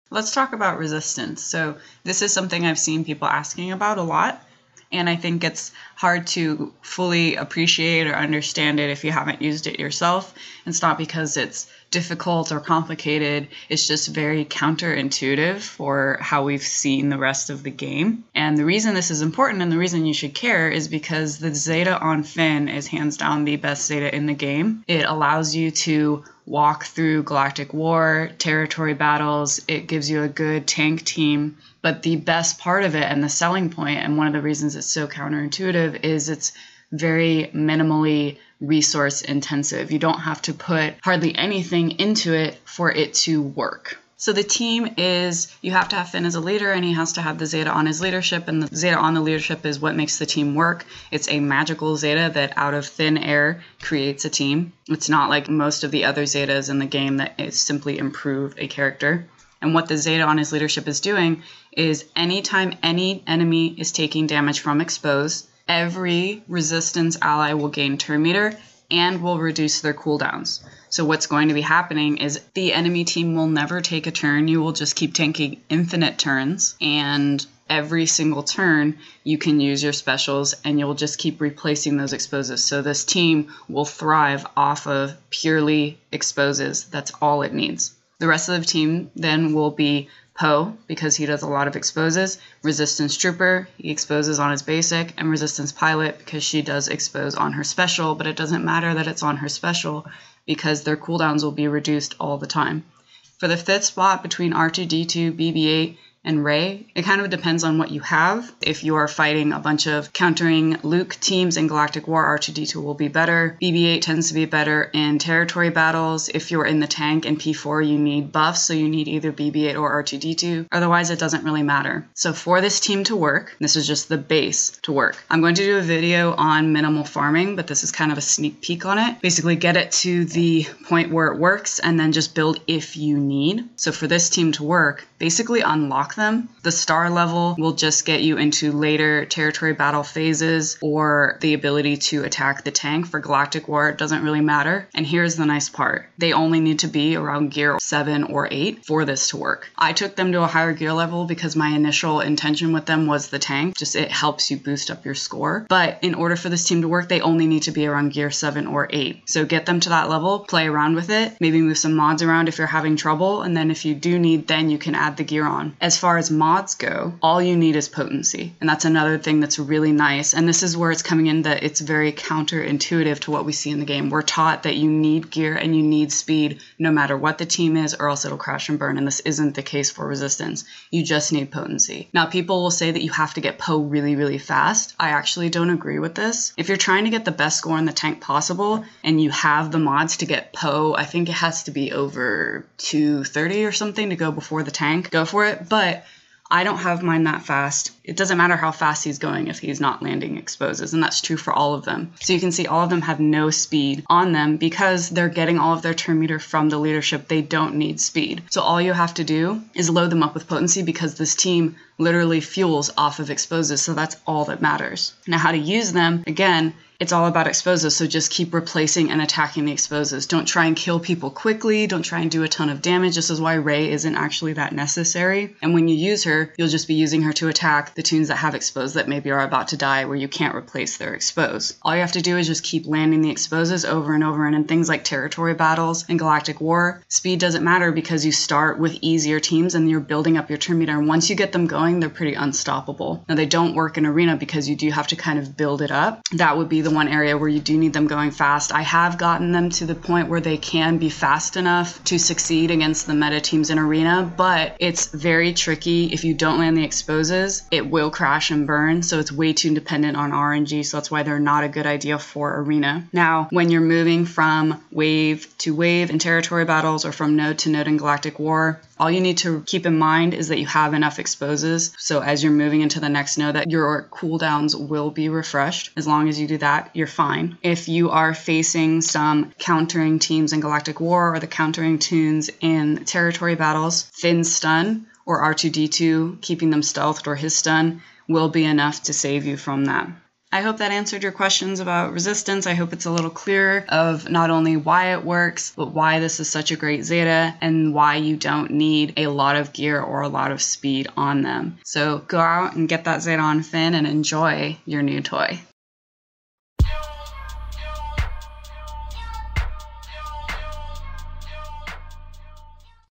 Let's talk about resistance. So this is something I've seen people asking about a lot, and I think it's hard to fully appreciate or understand it if you haven't used it yourself. It's not because it's difficult or complicated, it's just very counterintuitive for how we've seen the rest of the game. And the reason this is important and the reason you should care is because the zeta on Finn is hands down the best zeta in the game. It allows you to walk through galactic war, territory battles. It gives you a good tank team. But the best part of it and the selling point, and one of the reasons it's so counterintuitive, is it's very minimally resource intensive. You don't have to put hardly anything into it for it to work. So the team is, you have to have Finn as a leader, and he has to have the zeta on his leadership, and the zeta on the leadership is what makes the team work. It's a magical zeta that out of thin air creates a team. It's not like most of the other zetas in the game that is simply improve a character. And what the zeta on his leadership is doing is anytime any enemy is taking damage from expose, every resistance ally will gain turn meter and will reduce their cooldowns. So what's going to be happening is the enemy team will never take a turn. You will just keep taking infinite turns, and every single turn you can use your specials and you'll just keep replacing those exposes. So this team will thrive off of purely exposes. That's all it needs. The rest of the team then will be Poe, because he does a lot of exposes, Resistance Trooper, he exposes on his basic, and Resistance Pilot, because she does expose on her special, but it doesn't matter that it's on her special because their cooldowns will be reduced all the time. For the fifth spot between R2-D2, BB-8, and Rey, it kind of depends on what you have. If you are fighting a bunch of countering Luke teams in Galactic War, R2-D2 will be better. BB-8 tends to be better in territory battles. If you're in the tank and P4, you need buffs, so you need either BB-8 or R2-D2. Otherwise, it doesn't really matter. So for this team to work, this is just the base to work. I'm going to do a video on minimal farming, but this is kind of a sneak peek on it. Basically, get it to the point where it works and then just build if you need. So for this team to work, basically unlock them. The star level will just get you into later territory battle phases or the ability to attack the tank. For Galactic War, it doesn't really matter. And here's the nice part. They only need to be around gear 7 or 8 for this to work. I took them to a higher gear level because my initial intention with them was the tank. Just it helps you boost up your score. But in order for this team to work, they only need to be around gear 7 or 8. So get them to that level, play around with it, maybe move some mods around if you're having trouble. And then if you do need, then you can add the gear on. As far as mods go, all you need is potency. And that's another thing that's really nice. And this is where it's coming in that it's very counterintuitive to what we see in the game. We're taught that you need gear and you need speed no matter what the team is, or else it'll crash and burn. And this isn't the case for resistance. You just need potency. Now, people will say that you have to get Poe really, really fast. I actually don't agree with this. If you're trying to get the best score in the tank possible and you have the mods to get Poe, I think it has to be over 230 or something to go before the tank. Go for it. But I don't have mine that fast. It doesn't matter how fast he's going if he's not landing exposes, and that's true for all of them. So you can see all of them have no speed on them because they're getting all of their turn meter from the leadership. They don't need speed. So all you have to do is load them up with potency because this team literally fuels off of exposes, so that's all that matters. Now how to use them, again, it's all about exposes, so just keep replacing and attacking the exposes. Don't try and kill people quickly. Don't try and do a ton of damage. This is why Rey isn't actually that necessary. And when you use her, you'll just be using her to attack the toons that have expose that maybe are about to die where you can't replace their expose. All you have to do is just keep landing the exposes over and over. And in things like territory battles and Galactic War, speed doesn't matter because you start with easier teams and you're building up your turn meter. And once you get them going, they're pretty unstoppable. Now they don't work in arena because you do have to kind of build it up. That would be the one area where you do need them going fast. I have gotten them to the point where they can be fast enough to succeed against the meta teams in arena, but it's very tricky. If you don't land the exposes, it will crash and burn, so it's way too dependent on RNG, so that's why they're not a good idea for arena. Now, when you're moving from wave to wave in territory battles or from node to node in Galactic War, all you need to keep in mind is that you have enough exposes. So as you're moving into the next node, that your cooldowns will be refreshed. As long as you do that, you're fine. If you are facing some countering teams in Galactic War or the countering toons in territory battles, Finn's stun or R2-D2, keeping them stealthed or his stun, will be enough to save you from that. I hope that answered your questions about resistance. I hope it's a little clearer of not only why it works, but why this is such a great Zeta and why you don't need a lot of gear or a lot of speed on them. So go out and get that Zeta on Finn and enjoy your new toy.